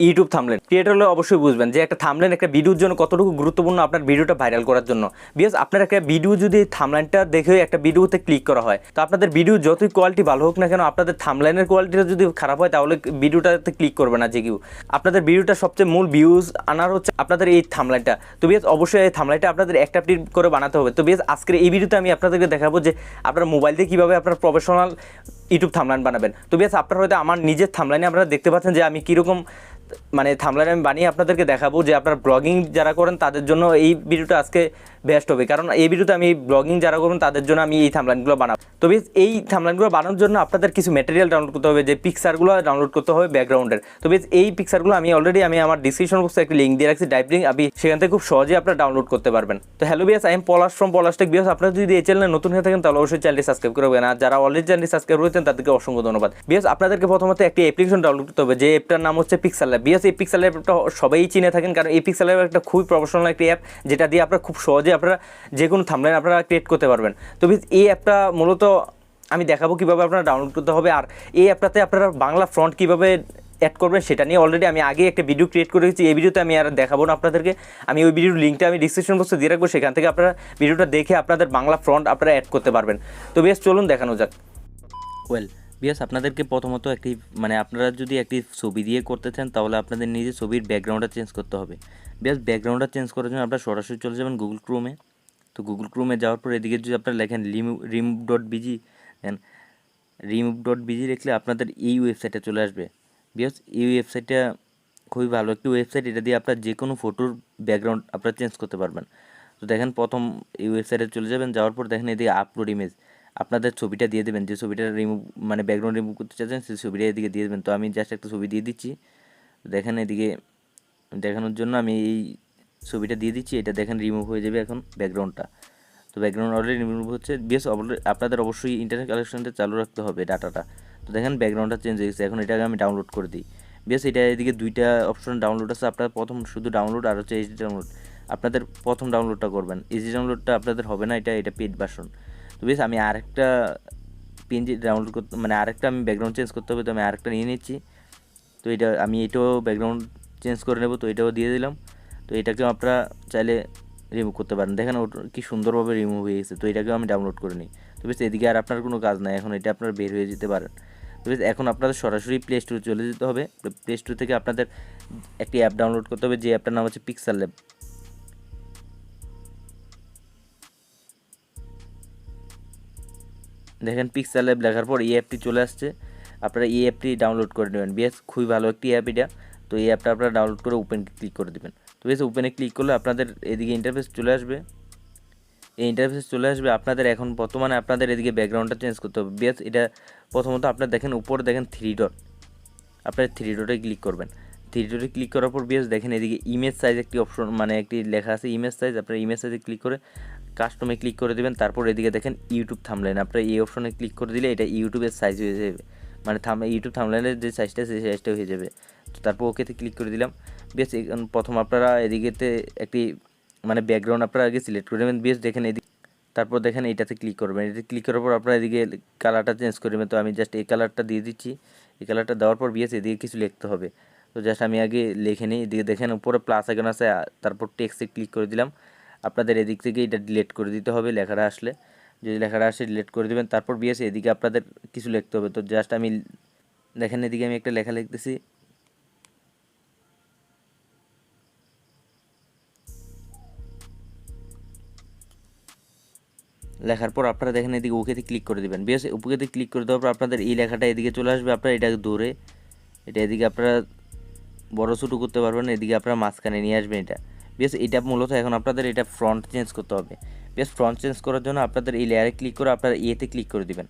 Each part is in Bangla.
ইউটিউব থাম্বনেল ক্রিয়েটর হলে অবশ্যই বুঝবেন যে একটা থাম্বনেল একটা ভিডিওর জন্য কতটুকু গুরুত্বপূর্ণ আপনার ভিডিওটা ভাইরাল করার জন্য। বিকজ আপনার একটা ভিডিও যদি থাম্বনেলটা দেখে একটা ভিডিওতে ক্লিক করা হয়, তো আপনাদের ভিডিও যতই কোয়ালিটি ভালো হোক না কেন, আপনাদের থাম্বনেলের কোয়ালিটিটা যদি খারাপ হয় তাহলে ভিডিওটাতে ক্লিক করবে না যে কেউ। আপনাদের ভিডিওটা সবচেয়ে মূল ভিউজ আনার হচ্ছে আপনাদের এই থাম্বনেলটা। তো বিকজ অবশ্যই এই থাম্বনেলটা আপনাদের একটা করে বানাতে হবে। তো বিকজ আজকের এই ভিডিওতে আমি আপনাদেরকে দেখাবো যে আপনারা মোবাইল দিয়ে কীভাবে আপনার প্রফেশনাল ইউটিউব থাম্বনেল বানাবেন। তো বিকজ আপনারা হয়তো আমার নিজের থাম্বনেলে আপনারা দেখতে পাচ্ছেন যে আমি কীরকম মানে থাম্বনেল আমি বানিয়ে আপনাদেরকে দেখাবো যে আপনারা ব্লগিং যারা করেন তাদের জন্য এই ভিডিওটা আজকে বেস্ট হবে, কারণ এই ভিডিওতে আমি ব্লগিং যারা করবেন তাদের জন্য আমি এই থাম্বনেলগুলো বানাবো। তবে এই থাম্বনেলগুলো বানানোর জন্য আপনাদের কিছু ম্যাটেরিয়াল ডাউনলোড করতে হবে, যে পিকচারগুলো ডাউনলোড করতে হবে ব্যাকগ্রাউন্ডের। তবে এই পিকচারগুলো আমি অলরেডি আমার ডিসক্রিপশন বক্সে একটা লিঙ্ক দিয়ে রাখছি, ডাইভ লিঙ্ক, আপনি সেখান থেকে খুব সহজে আপনারা ডাউনলোড করতে পারবেন। তো hello Beas, I am Palash from Palashtech Beas. আপনারা যদি এই চ্যানেলে নতুন হয়ে থাকেন তাহলে অবশ্যই চ্যানেলটি সাবস্ক্রাইব করবেন, আর যারা অলরেডি চ্যানেলটি সাবস্ক্রাইব করেছেন তাদেরকে অসংখ্য ধন্যবাদ। বিয়াস আপনাদেরকে প্রথমত একটি অ্যাপ্লিকেশন ডাউনলোড করতে হবে, যে অ্যাপটার নাম হচ্ছে পিক্সেলল্যাব। বিয়াস এই পিক্সেলল্যাবটা সবাই চিনে থাকেন, কারণ এই পিক্সেলল্যাব একটা খুবই প্রফেশনাল একটি অ্যাপ, যেটা দিয়ে আপনারা খুব সহজে আপনারা যে কোনো থাম্বনেল আপনারা ক্রিয়েট করতে পারবেন। তো এই অ্যাপটা মূলত আমি দেখাবো কীভাবে আপনারা ডাউনলোড করতে হবে, আর এই অ্যাপটাতে আপনারা বাংলা ফ্রন্ট কীভাবে অ্যাড করবেন সেটা নিয়ে অলরেডি আমি আগে একটা ভিডিও ক্রিয়েট করে রেখেছি। এই ভিডিওতে আমি আর দেখাবো না আপনাদেরকে, আমি ওই ভিডিওর লিঙ্কটা আমি ডিসক্রিপশন বক্সে দিয়ে রাখবো, সেখান থেকে আপনারা ভিডিওটা দেখে আপনাদের বাংলা ফ্রন্ট আপনারা অ্যাড করতে পারবেন। তো বেশ চলুন দেখানো যাক। বিয়াস আপনাদেরকে প্রথমত একটি আপনারা যদি একটি ছবি দিয়ে করতে চান তাহলে আপনাদের নিজের ছবির ব্যাকগ্রাউন্ডটা চেঞ্জ করতে হবে। বিয়াস ব্যাকগ্রাউন্ডটা চেঞ্জ করার জন্য আপনারা সরাসরি চলে যাবেন গুগল ক্রোমে। তো গুগল ক্রোমে যাওয়ার পর এদিকে যদি আপনারা লেখেন রিমুভ.বিজি লিখলে আপনাদের এই ওয়েবসাইটে চলে আসবে। বিকজ এই ওয়েবসাইটটা খুবই ভালো একটি ওয়েবসাইট, এটা দিয়ে আপনার যে কোনো ফটোর ব্যাকগ্রাউন্ড আপনারা চেঞ্জ করতে পারবেন। তো দেখেন প্রথম এই ওয়েবসাইটে চলে যাবেন, যাওয়ার পর দেখেন এদিকে আপলোড ইমেজ, আপনাদের ছবিটা দিয়ে দেবেন, যে ছবিটা রিমুভ ব্যাকগ্রাউন্ড রিমুভ করতে চাচ্ছেন সেই ছবিটা এদিকে দিয়ে দেবেন। তো আমি জাস্ট একটা ছবি দিয়ে দিচ্ছি, দেখেন এদিকে দেখানোর জন্য আমি এই ছবিটা দিয়ে দিচ্ছি, এটা দেখেন রিমুভ হয়ে যাবে এখন ব্যাকগ্রাউন্ডটা। তো ব্যাকগ্রাউন্ড অলরেডি রিমুভ হচ্ছে। বেশ আপনাদের অবশ্যই ইন্টারনেট কানেকশনটা চালু রাখতে হবে, ডাটাটা। তো দেখেন ব্যাকগ্রাউন্ডটা চেঞ্জ হয়ে গেছে, এখন এটাকে আমি ডাউনলোড করে দিই। বেশ এটা এদিকে দুইটা অপশন ডাউনলোড আছে, আপনার প্রথম শুধু ডাউনলোড আর হচ্ছে এইচডি ডাউনলোড। আপনাদের প্রথম ডাউনলোডটা করবেন, এইচডি ডাউনলোডটা আপনাদের হবে না, এটা পেড ভার্সন। তো বেশ আমি আরেকটা পিএনজি ডাউনলোড করতে আরেকটা আমি ব্যাকগ্রাউন্ড চেঞ্জ করতে হবে, তো আমি আরেকটা নিয়ে নিচ্ছি। তো এটা আমি এটাও ব্যাকগ্রাউন্ড চেঞ্জ করে নেব, তো এটাও দিয়ে দিলাম। তো এটাকেও আপনারা চাইলে রিমুভ করতে পারেন, দেখেন ওটা কি সুন্দরভাবে রিমুভ হয়ে গেছে। তো এটাকেও আমি ডাউনলোড করে নিই। তো বেশ এদিকে আর আপনার কোনো কাজ নাই, এখন এটা আপনারা বের হয়ে যেতে পারেন। তো বেশ এখন আপনাদের সরাসরি প্লে স্টোরে চলে যেতে হবে। প্লে স্টোর থেকে আপনাদের একটি অ্যাপ ডাউনলোড করতে হবে, যে অ্যাপটার নাম হচ্ছে পিক্সেলল্যাব। দেখেন পিক্সেলল্যাব লেখার পর এই অ্যাপটি চলে আসছে, আপনারা এই অ্যাপটি ডাউনলোড করে নেবেন। বেশ খুবই ভালো একটি অ্যাপ এটা। তো এই অ্যাপটা আপনারা ডাউনলোড করে ওপেন ক্লিক করে দেবেন। তো বেশ ওপেনে ক্লিক করলে আপনাদের এদিকে ইন্টারফেস চলে আসবে। এই ইন্টারফেস চলে আসবে, আপনাদের এখন বর্তমানে আপনাদের এদিকে ব্যাকগ্রাউন্ডটা চেঞ্জ করতে হবে। বেশ এটা প্রথমত আপনার দেখেন উপরে দেখেন 3 ডট, আপনার 3 ডটে ক্লিক করবেন। 3 ডটে ক্লিক করার পর বেশ দেখেন এদিকে ইমেজ সাইজ একটি অপশন একটি লেখা আছে ইমেজ সাইজ, আপনার ইমেজ সাইজে ক্লিক করে কাস্টমে ক্লিক করে দেবেন। তারপর এদিকে দেখেন ইউটিউব থাম্বনেল, আপনার এই অপশনে ক্লিক করে দিলে এটা ইউটিউবের সাইজ হয়ে যাবে, ইউটিউব থাম্বনেলের যে সাইজটা সেই সাইজটা হয়ে যাবে। তো তারপর ওকেতে ক্লিক করে দিলাম। বেশ প্রথম আপনারা এদিকেতে একটি ব্যাকগ্রাউন্ড আপনারা আগে সিলেক্ট করে নেবেন। বেশ দেখেন এদিকে, তারপর দেখেন এইটাতে ক্লিক করবেন। এটাতে ক্লিক করার পর আপনারা এদিকে কালারটা চেঞ্জ করে নেবেন। তো আমি জাস্ট এই কালারটা দিয়ে দিচ্ছি। এই কালারটা দেওয়ার পর বেশ এদিকে কিছু লিখতে হবে, তো জাস্ট আমি আগে লিখে নিই। এদিকে দেখেন উপরে প্লাস আইকন আছে, তারপর টেক্সটে ক্লিক করে দিলাম। আপনাদের এদিক থেকে এটা ডিলিট করে দিতে হবে, লেখাটা আসলে যদি লেখাটা আসে ডিলিট করে দেবেন। তারপর বিএস এদিকে আপনাদের কিছু লিখতে হবে, তো জাস্ট আমি দেখেন এদিকে আমি একটা লেখা লিখতেছি। লেখার পর আপনারা দেখেন এদিকে ওকেতে ক্লিক করে দেবেন। বেশ ওকেতে ক্লিক করে দেওয়ার পর আপনাদের এই লেখাটা এদিকে চলে আসবে, আপনারা এটাকে ধরে এটা এদিকে আপনারা বড় ছোটো করতে পারবেন, এদিকে আপনারা মাঝখানে নিয়ে আসবেন এটা। বেশ এটা মূলত এখন আপনাদের এটা ফ্রন্ট চেঞ্জ করতে হবে। বেশ ফ্রন্ট চেঞ্জ করার জন্য আপনাদের এই লেয়ারে ক্লিক করে আপনারা এতে ক্লিক করে দেবেন।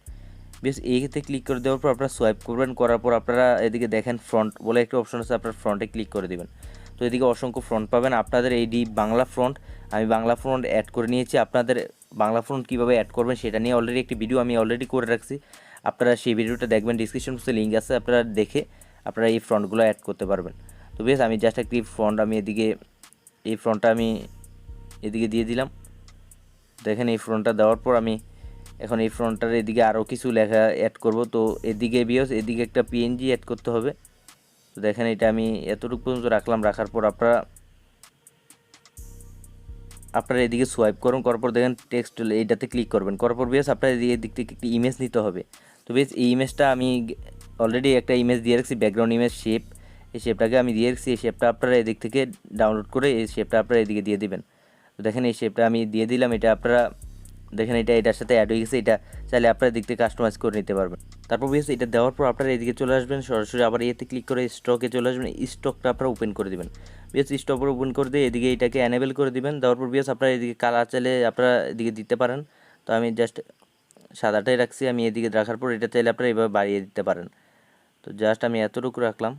বেশ এতে ক্লিক করে দেওয়ার পর আপনারা সোয়াইপ করবেন, করার পর আপনারা এদিকে দেখেন ফ্রন্ট বলে একটা অপশন আছে, আপনার ফ্রন্টে ক্লিক করে দেবেন। তো এদিকে অসংখ্য ফ্রন্ট পাবেন আপনাদের। এইটি বাংলা ফ্রন্ট, আমি বাংলা ফ্রন্ট অ্যাড করে নিয়েছি। আপনাদের বাংলা ফ্রন্ট কীভাবে অ্যাড করবেন সেটা নিয়ে অলরেডি একটি ভিডিও আমি অলরেডি করে রাখছি, আপনারা সেই ভিডিওটা দেখবেন, ডিসক্রিপশন বক্সে লিঙ্ক আছে, আপনারা দেখে আপনারা এই ফ্রন্টগুলো অ্যাড করতে পারবেন। তো বেশ আমি জাস্ট একটি ফ্রন্ট আমি এদিকে এই ফ্রন্টটা আমি এদিকে দিয়ে দিলাম। দেখেন এই ফ্রন্টটা দেওয়ার পর আমি এখন এই ফ্রন্টটার এদিকে আরও কিছু লেখা অ্যাড করব। তো এদিকে বিয়স এদিকে একটা পিএনজি অ্যাড করতে হবে। তো দেখেন এটা আমি এতটুকু পর্যন্ত রাখলাম, রাখার পর আপনারা এদিকে সোয়াইপ করুন, করার পর দেখেন টেক্সট এইটাতে ক্লিক করবেন, করার পর বেশ আপনার এদিক থেকে একটি ইমেজ নিতে হবে। তো বেশ এই ইমেজটা আমি অলরেডি একটা ইমেজ দিয়ে রাখছি, ব্যাকগ্রাউন্ড ইমেজ শেপ, এই শেপটাকে আমি দিয়ে রাখছি। এই শেপটা আপনারা এদিক থেকে ডাউনলোড করে এই শেপটা আপনারা এদিকে দিয়ে দিবেন। তো দেখেন এই শেপটা আমি দিয়ে দিলাম, এটা আপনারা দেখেন এটা এটার সাথে অ্যাড হয়ে গেছে। এটা চাইলে আপনারা দিক থেকে কাস্টমাইজ করে নিতে পারবেন। তারপর বেশ এটা দেওয়ার পর আপনারা এদিকে চলে আসবেন, সরাসরি আবার এতে ক্লিক করে স্টকে চলে আসবেন, স্টকটা আপনারা ওপেন করে দেবেন। বেশ স্টক ওপেন করে দিয়ে এদিকে এটাকে অ্যানেবল করে দিবেন। দেওয়ার পর বেশ আপনারা এদিকে কালার চাইলে আপনারা এদিকে দিতে পারেন। তো আমি জাস্ট সাদাটাই রাখছি, আমি এদিকে রাখার পর এটা চাইলে আপনারা এভাবে বাড়িয়ে দিতে পারেন। তো জাস্ট আমি এতটুকু রাখলাম,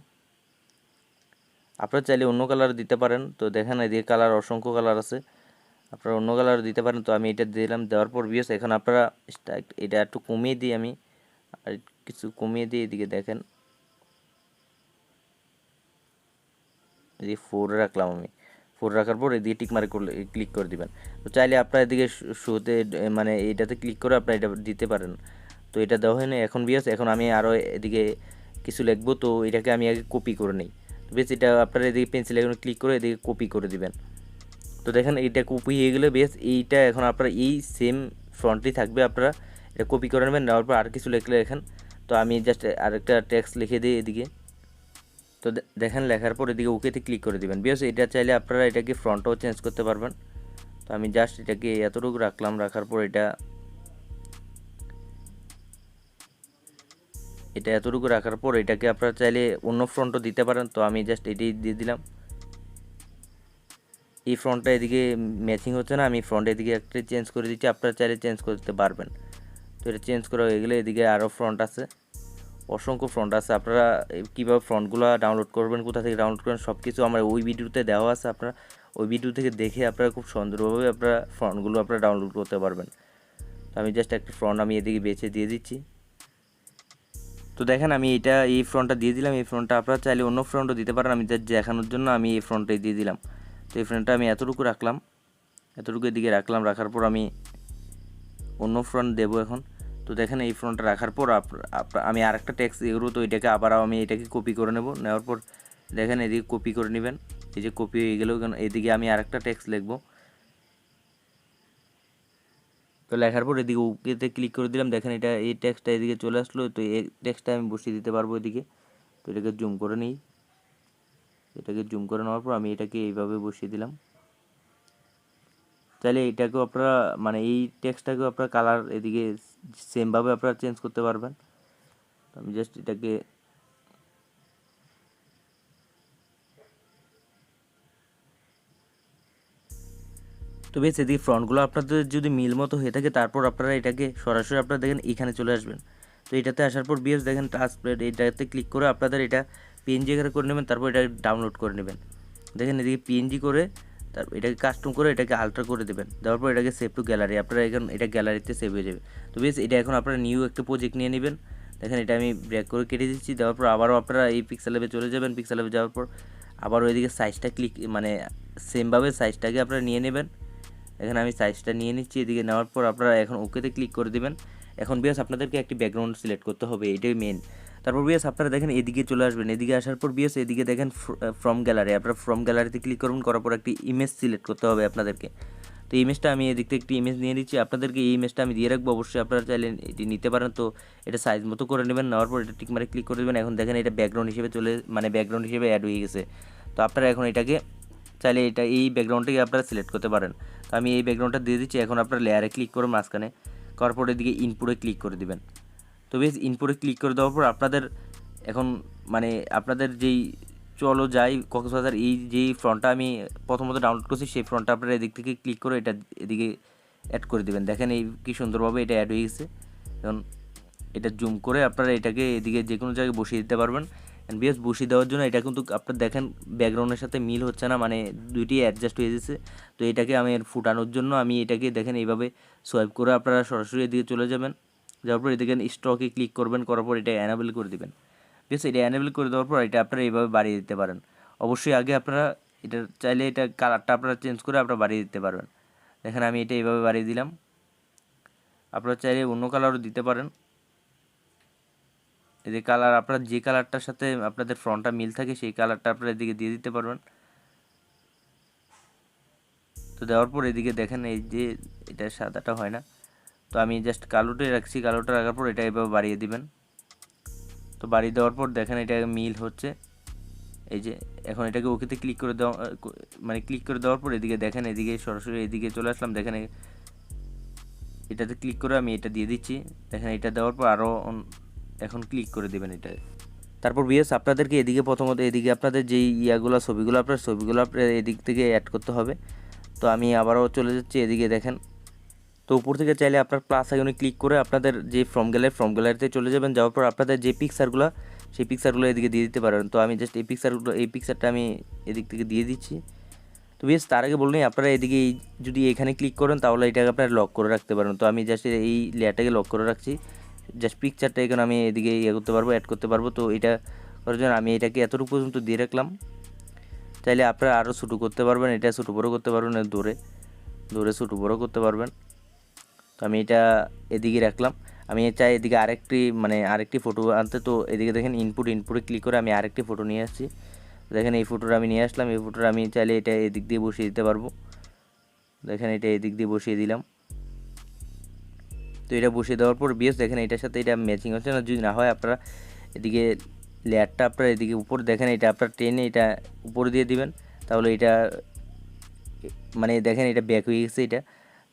আপনারা চাইলে অন্য কালার দিতে পারেন। তো দেখেন এদিকে কালার অসংখ্য কালার আছে, আপনারা অন্য কালার দিতে পারেন। তো আমি এটা দিলাম, দেওয়ার পর বিয়স এখন আপনারা এটা একটু কমিয়ে দিই, আমি আর কিছু কমিয়ে দিই। এদিকে দেখেন এদিকে 4 রাখলাম, আমি 4 রাখার পর এদিকে টিক মার্ক করলে ক্লিক করে দিবেন। তো চাইলে আপনারা এদিকে শোতে মানে এইটাতে ক্লিক করে আপনারা এটা দিতে পারেন। তো এটা দেওয়া হয় না এখন বিয়স, এখন আমি আরও এদিকে কিছু লিখবো। তো এটাকে আমি আগে কপি করে নিই। তো বেশ এটা আপনারা এদিকে পেন্সিল এখন ক্লিক করে এদিকে কপি করে দিবেন। তো দেখেন এইটা কপি হয়ে গেলে বেশ এইটা এখন আপনারা এই সেম ফ্রন্টই থাকবে, আপনারা এটা কপি করে নেবেন। নেওয়ার পর আর কিছু লিখলে এখন, তো আমি জাস্ট আরেকটা টেক্সট লিখে দিই এদিকে। তো দেখেন লেখার পর এদিকে ওকেতে ক্লিক করে দিবেন। বিকজ এটা চাইলে আপনারা এটাকে ফ্রন্টও চেঞ্জ করতে পারবেন। তো আমি জাস্ট এটাকে এতটুকু রাখলাম, রাখার পর এটা এতটুকু রাখার পর এটাকে আপনারা চাইলে অন্য ফ্রন্টও দিতে পারেন। তো আমি জাস্ট এটাই দিয়ে দিলাম। এই ফ্রন্টটা এদিকে ম্যাচিং হচ্ছে না, আমি ফ্রন্ট এদিকে একটা চেঞ্জ করে দিচ্ছি, আপনারা চাইলে চেঞ্জ করতে পারবেন। তো এটা চেঞ্জ করা হয়ে গেলে এদিকে আরও ফ্রন্ট আছে, অসংখ্য ফ্রন্ট আছে। আপনারা কীভাবে ফ্রন্টগুলো ডাউনলোড করবেন, কোথা থেকে ডাউনলোড করবেন সব কিছু আমার ওই ভিডিওতে দেওয়া আছে। আপনারা ওই ভিডিও থেকে দেখে আপনারা খুব সুন্দরভাবে আপনারা ফ্রন্টগুলো আপনারা ডাউনলোড করতে পারবেন। তো আমি জাস্ট একটা ফ্রন্ট আমি এদিকে বেছে দিয়ে দিচ্ছি। তো দেখেন আমি এই ফ্রন্টটা দিয়ে দিলাম। এই ফ্রন্টটা আপনারা চাইলে অন্য ফ্রন্টও দিতে পারেন, আমি জাস্ট দেখানোর জন্য আমি এই ফ্রন্টটাই দিয়ে দিলাম। তো এই ফ্রন্টটা আমি এতটুকু রাখলাম, এতটুকু এদিকে রাখলাম, রাখার পর আমি অন্য ফ্রন্ট দেবো এখন। তো দেখেন এই ফ্রন্টটা রাখার পর আমি আরেকটা টেক্সট এগুলো, তো এটাকে আবার আমি এটাকে কপি করে নেব। নেওয়ার পর দেখেন এদিকে কপি করে নেবেন, এই যে কপি হয়ে গেলেও এদিকে আমি আরেকটা টেক্সট লিখবো। তো লেখার পর এদিকে ওকেতে ক্লিক করে দিলাম। দেখেন এটা এই টেক্সটটা এদিকে চলে আসলো। তো এই টেক্সটটা আমি বসিয়ে দিতে পারবো এদিকে। তো এটাকে জুম করে নিই, এটাকে জুম করে নেওয়ার পর আমি এটাকে এইভাবে বসিয়ে দিলাম। চাইলে এটাকেও আপনারা মানে এই টেক্সটটাকেও আপনারা কালার এদিকে সেমভাবে আপনারা চেঞ্জ করতে পারবেন। আমি জাস্ট এটাকে তো বেশ এদিকে ফ্রন্টগুলো আপনাদের যদি মিল মতো হয়ে থাকে, তারপর আপনারা এটাকে সরাসরি আপনারা দেখেন এখানে চলে আসবেন। তো এটাতে আসার পর বিএস দেখেন ট্রান্সপ্লেট, এটাতে ক্লিক করে আপনাদের এটা পিএনজি আকারে করে নেবেন, তারপর এটা ডাউনলোড করে নেবেন। দেখেন এদিকে পিএনজি করে তারপর এটাকে কাস্টম করে এটাকে আলট্রা করে দেবেন। দেওয়ার পর এটাকে সেভ টু গ্যালারি, আপনারা এখন এটা গ্যালারিতে সেভ হয়ে যাবে। তো বেশ এটা এখন আপনারা নিউ একটা প্রজেক্ট নিয়ে নেবেন। দেখেন এটা আমি ব্রেক করে কেটে দিচ্ছি। দেওয়ার পর আবারও আপনারা এই পিক্সেলবে চলে যাবেন। পিক্সেলবে যাওয়ার পর আবারও এদিকে সাইজটা ক্লিক মানে সেমভাবে সাইজটাকে আপনারা নিয়ে নেবেন। এখানে আমি সাইজটা নিয়ে নিচ্ছি। এদিকে নেওয়ার পর আপনারা এখন ওকেতে ক্লিক করে দেবেন। এখন বিয়াস আপনাদেরকে একটি ব্যাকগ্রাউন্ড সিলেক্ট করতে হবে, এটাই মেন। তারপর বিয়াস আপনারা দেখেন এদিকে চলে আসবেন। এদিকে আসার পর বিয়াস এদিকে দেখেন ফ্রম গ্যালারি, আপনারা ফ্রম গ্যালারিতে ক্লিক করবেন, করার পর একটি ইমেজ সিলেক্ট করতে হবে আপনাদেরকে। তো ইমেজটা আমি এদিক থেকে একটি ইমেজ নিয়ে নিচ্ছি, আপনাদেরকে এই ইমেজটা আমি দিয়ে রাখবো, অবশ্যই আপনারা চাইলে এটি নিতে পারেন। তো এটা সাইজ মতো করে নেবেন, নেওয়ার পর এটা টিক মারে ক্লিক করে দেবেন। এখন দেখেন এটা ব্যাকগ্রাউন্ড হিসেবে ব্যাকগ্রাউন্ড হিসেবে অ্যাড হয়ে গেছে। তো আপনারা এখন এটাকে চাইলে এই ব্যাকগ্রাউন্ডটাকে আপনারা সিলেক্ট করতে পারেন। তো আমি এই ব্যাকগ্রাউন্ডটা দিয়ে দিচ্ছি। এখন আপনারা লেয়ারে ক্লিক করুন, মাঝখানে করার পর এদিকে ইনপুটে ক্লিক করে দিবেন। তো বেশ ইনপুটে ক্লিক করে দেওয়ার পর আপনাদের এখন আপনাদের যেই চলো যাই কক্সবাজার এই যেই ফ্রন্টটা আমি প্রথমত ডাউনলোড করছি, সেই ফ্রন্টটা আপনারা এদিক থেকে ক্লিক করে এটা এদিকে অ্যাড করে দিবেন। দেখেন এই কি সুন্দরভাবে এটা অ্যাড হয়ে গেছে। এখন এটা জুম করে আপনারা এটাকে এদিকে যে কোনো জায়গায় বসিয়ে দিতে পারবেন। বিএস বসিয়ে দেওয়ার জন্য এটা কিন্তু আপনার দেখেন ব্যাকগ্রাউন্ডের সাথে মিল হচ্ছে না, দুইটি অ্যাডজাস্ট হয়ে যাচ্ছে। তো এটাকে আমি ফুটানোর জন্য আমি এটাকে দেখেন এইভাবে সোয়াইপ করে আপনারা সরাসরি এদিকে চলে যাবেন। যাওয়ার পর এদিকে স্টকে ক্লিক করবেন, করার পর এটা অ্যানাবেল করে দেবেন। ঠিক আছে, এটা অ্যানাবেল করে দেওয়ার পর এটা আপনারা এইভাবে বাড়িয়ে দিতে পারেন। অবশ্যই আগে আপনারা এটা চাইলে এটা কালারটা আপনারা চেঞ্জ করে আপনারা বাড়িয়ে দিতে পারবেন। দেখেন আমি এটা এইভাবে বাড়িয়ে দিলাম, আপনারা চাইলে অন্য কালারও দিতে পারেন। এই যে কালার, আপনারা যে কালারটার সাথে আপনাদের ফ্রন্টটা মিল থাকে সেই কালারটা আপনারা এদিকে দিয়ে দিতে পারবেন। তো দেওয়ার পর এদিকে দেখেন এই যে এটা সাদাটা হয় না, তো আমি জাস্ট কালোটাই রাখছি। কালোটা রাখার পর এটা এভাবে বাড়িয়ে দিবেন। তো বাড়িয়ে দেওয়ার পর দেখেন এটা মিল হচ্ছে। এই যে এখন এটাকে ওকেতে ক্লিক করে দেওয়া, মানে ক্লিক করে দেওয়ার পর এদিকে দেখেন, এদিকে সরাসরি এদিকে চলে আসলাম। দেখেন এটাতে ক্লিক করে আমি এটা দিয়ে দিচ্ছি। দেখেন এটা দেওয়ার পর আরও এখন ক্লিক করে দেবেন এটা। তারপর বিএস আপনাদেরকে এদিকে প্রথমত এদিকে আপনাদের যেই ছবিগুলো আপনার এদিক থেকে অ্যাড করতে হবে। তো আমি আবারও চলে যাচ্ছি এদিকে দেখেন। তো উপর থেকে চাইলে আপনার প্লাস আইকনে ক্লিক করে আপনাদের যে ফ্রম গ্যালারিতে চলে যাবেন। যাওয়ার পর আপনাদের যে পিকচারগুলো সেই পিকচারগুলো এদিকে দিয়ে দিতে পারেন। তো আমি জাস্ট এই পিকচারটা আমি এদিক থেকে দিয়ে দিচ্ছি। তো বেশ, তার আগে বললেই আপনারা এদিকে যদি এখানে ক্লিক করেন তাহলে এটাকে আপনারা লক করে রাখতে পারেন। তো আমি জাস্ট এই লেয়ারটাকে লক করে রাখছি। জাস্ট পিকচারটা এখানে আমি এদিকে করতে পারবো, অ্যাড করতে পারবো। তো এটা করার জন্য আমি এটাকে এতটুকু পর্যন্ত দিয়ে রাখলাম। চাইলে আপনারা আরও ছোটো করতে পারবেন, এটা ছোটো বড়ো করতে পারবেন, দূরে ছোটো বড়ো করতে পারবেন। তো আমি এটা এদিকে রাখলাম। আমি চাই এদিকে আরেকটি ফটো আনতে। তো এদিকে দেখেন ইনপুটে ক্লিক করে আমি আরেকটি ফটো নিয়ে আসছি। দেখেন এই ফটোটা আমি নিয়ে আসলাম। এই ফটোটা আমি চাইলে এটা এদিক দিয়ে বসিয়ে দিতে পারবো। দেখেন এটা এদিক দিয়ে বসিয়ে দিলাম। তো এটা বসিয়ে দেওয়ার পর বিএস দেখেন এটার সাথে এটা ম্যাচিং হচ্ছে না। যদি না হয় আপনারা এদিকে লেয়ারটা আপনারা এদিকে উপরে দেখেন এটা আপনারা টেনে এটা উপরে দিয়ে দিবেন। তাহলে এটা দেখেন এটা ব্যাক হয়ে গেছে এটা।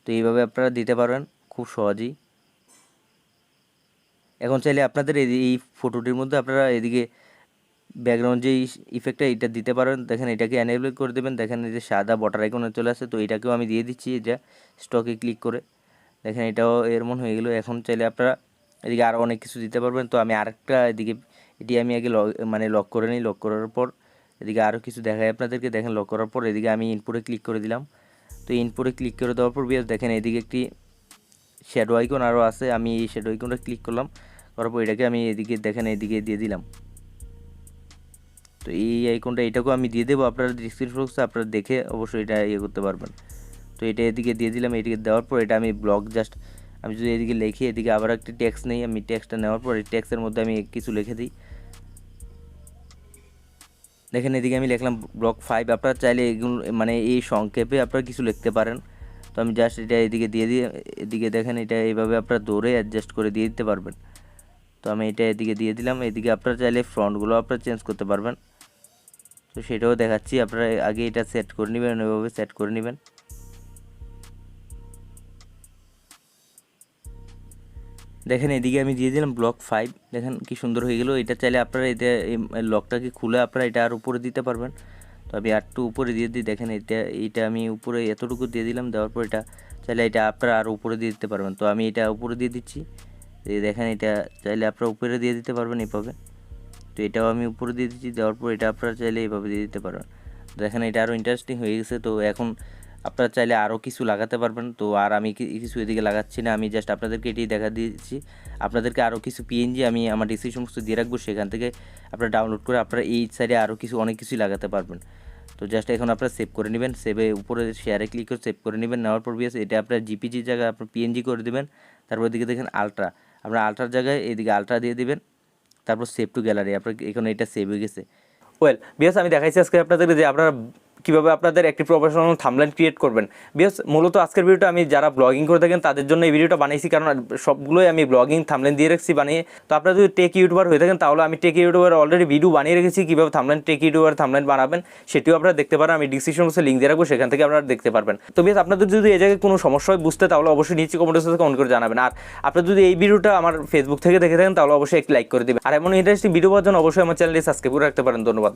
তো এইভাবে আপনারা দিতে পারবেন খুব সহজেই। এখন চাইলে আপনাদের এই ফটোটির মধ্যে আপনারা এদিকে ব্যাকগ্রাউন্ড যে ইফেক্টটা এটা দিতে পারেন। দেখেন এটাকে এনেবল করে দেবেন। দেখেন এই যে সাদা বটার আইকনে চলে আসে। তো এটাকেও আমি দিয়ে দিচ্ছি এটা স্টকে ক্লিক করে। দেখেন এটাও এর মন হয়ে গেল। এখন চাইলে আপনারা এদিকে আরও অনেক কিছু দিতে পারবেন। তো আমি আরেকটা এদিকে এটি আমি আগে লক করে নিই। লক করার পর এদিকে আরও কিছু দেখায় আপনাদেরকে। দেখেন লক করার পর এদিকে আমি ইনপুটে ক্লিক করে দিলাম। তো ইনপুটে ক্লিক করে দেওয়ার পর দেখেন এদিকে একটি শ্যাডো আইকন আরও আছে। আমি এই শ্যাডো আইকনটা ক্লিক করলাম, করার পর এটাকে আমি এদিকে দেখেন এদিকে দিয়ে দিলাম। তো এই আইকনটা এটাকেও আমি দিয়ে দেবো। আপনারা ডিসক্রিপশন বক্সে আপনারা দেখে অবশ্যই এটা করতে পারবেন। তো এটা এদিকে দিয়ে দিলাম। এদিকে দেওয়ার পর এটা আমি আমি যদি এদিকে লিখি, এদিকে আবার একটি টেক্সট নেই। আমি টেক্সটটা নেওয়ার পর এই টেক্সটের মধ্যে আমি কিছু লিখে দিই। দেখেন এদিকে আমি লিখলাম ব্লক 5। আপনারা চাইলে এগুলো এই সংক্ষেপে আপনারা কিছু লিখতে পারেন। তো আমি জাস্ট এটা এদিকে দিয়ে এদিকে দেখেন এটা এইভাবে আপনারা দৌড়ে অ্যাডজাস্ট করে দিয়ে দিতে পারবেন। তো আমি এটা এদিকে দিয়ে দিলাম। এদিকে আপনারা চাইলে ফ্রন্টগুলো আপনারা চেঞ্জ করতে পারবেন। তো সেটাও দেখাচ্ছি। আপনারা আগে এটা সেট করে নেবেন, ওইভাবে সেট করে নেবেন। দেখেন এদিকে আমি দিয়ে দিলাম ব্লক 5। দেখেন কি সুন্দর হয়ে গেল। এটা চাইলে আপনারা এটা লকটাকে খুলে আপনারা এটা আর উপরে দিতে পারবেন। তো আমি একটু উপরে দিয়ে দিই। দেখেন এইটা আমি উপরে এতটুকু দিয়ে দিলাম। দেওয়ার পর এটা চাইলে এটা আপনারা আরও উপরে দিয়ে দিতে পারবেন। তো আমি এটা উপরে দিয়ে দিচ্ছি। দেখেন এটা চাইলে আপনারা উপরে দিয়ে দিতে পারবেন এইভাবে। তো এটাও আমি উপরে দিয়ে দিচ্ছি। দেওয়ার পর এটা আপনারা চাইলে এইভাবে দিয়ে দিতে পারবেন। দেখেন এটা আরও ইন্টারেস্টিং হয়ে গেছে। তো এখন আপনারা চাইলে আরও কিছু লাগাতে পারবেন। তো আর আমি কিছু এদিকে লাগাচ্ছি না। আমি জাস্ট আপনাদেরকে এটি দেখা দিচ্ছি। আপনাদেরকে আরও কিছু পিএনজি আমি আমার ডিসক্রিপশন বক্সে দিয়ে রাখবো। সেখান থেকে আপনারা ডাউনলোড করে আপনারা এই সাইডে আরও অনেক কিছুই লাগাতে পারবেন। তো জাস্ট এখন আপনারা সেভ করে নেবেন। সেভে উপরে শেয়ারে ক্লিক করে সেভ করে নেবেন। নেওয়ার পর এটা আপনার জিপিজির জায়গায় আপনার পিএনজি করে দেবেন। তারপর এদিকে দেখেন আপনার আলট্রার জায়গায় এদিকে আলট্রা দিয়ে দেবেন। তারপর সেভ টু গ্যালারি আপনার এখানে এটা সেভ হয়ে গেছে। বিকজ আমি দেখাইছি আজকে আপনাদের যে আপনারা কীভাবে আপনাদের একটি প্রফেশনাল থাম্বনেল ক্রিয়েট করবেন। বিকজ মূলত আজকের ভিডিওটা আমি যারা ব্লগিং করে থাকেন তাদের জন্য এই ভিডিওটা বানিয়েছি, কারণ সবগুলোই আমি ব্লগিং থাম্বনেল দিয়ে রাখছি বানিয়ে। তো আপনারা যদি টেক ইউটিউবার হয়ে থাকেন তাহলে আমি টেক ইউটিউবার অলরেডি ভিডিও বানিয়ে রেখেছি কীভাবে টেক ইউটিউবার থাম্বনেল বানাবেন, সেটিও আপনারা দেখতে পারেন। আমি ডিসক্রিপশন বক্সে লিঙ্ক দিয়ে রাখবো, সেখান থেকে আপনারা দেখতে পারবেন। তো বিকজ আপনাদের যদি এই জায়গায় কোনো সমস্যা হয় বুঝতে, তাহলে অবশ্যই নিচে কমেন্ট বক্সে কমেন্ট করে জানাবেন। আর আপনারা যদি এই ভিডিওটা আমার ফেসবুক থেকে দেখে থাকেন তাহলে অবশ্যই একটি লাইক করে দেবেন। আর এমন ইন্টারেস্টিং ভিডিও পাওয়ার জন্য অবশ্যই আমার চ্যানেলটি সাবস্ক্রাইব করে রাখতে পারেন। ধন্যবাদ।